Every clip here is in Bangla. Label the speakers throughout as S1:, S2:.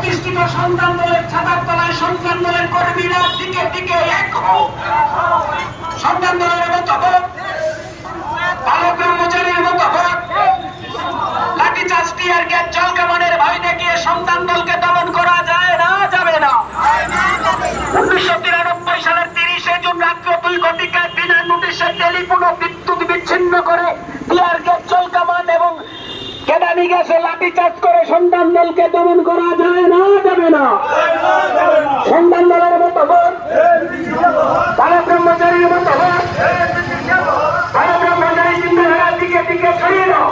S1: প্রতিষ্ঠিত সন্তান দলের ছাতার তলায় সন্তান দলের কর্মীরা দিকে দিকে এক হোক। সন্তান দলের মতো হোক, ভালো ব্রহ্মচারীর মতো হোক, লাঠিচার্জ টিয়ার গ্যাস জল কামানের ভয় দেখিয়ে সন্তান দলকে দমন করা যায় না, যাবে না। 1993 সালের 30 জুন রাত্র 2 ঘটিকায় বিনা নোটিশে টেলিফোন ও বিদ্যুৎ বিচ্ছিন্ন করে টিয়ার গ্যাস জল কামান এবং কেদানি গ্যাসে লাঠিচার্জ করে সন্তান দলকে দমন করা যায় না, যাবে না। সন্তান দলের মতো হোক, ভালো ব্রহ্মচারীর মতো হোক, ভালো ব্রহ্মচারী চিন্তাধারার দিকে দিকে ছড়িয়ে দাও।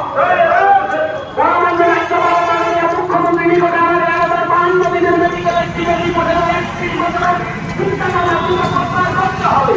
S1: মুখ্যমন্ত্রী নিকটে আমাদের আলাদা 52 দিনের মেডিকেল রিপোর্টের 31 বছর চিন্তাধারা করতে হবে।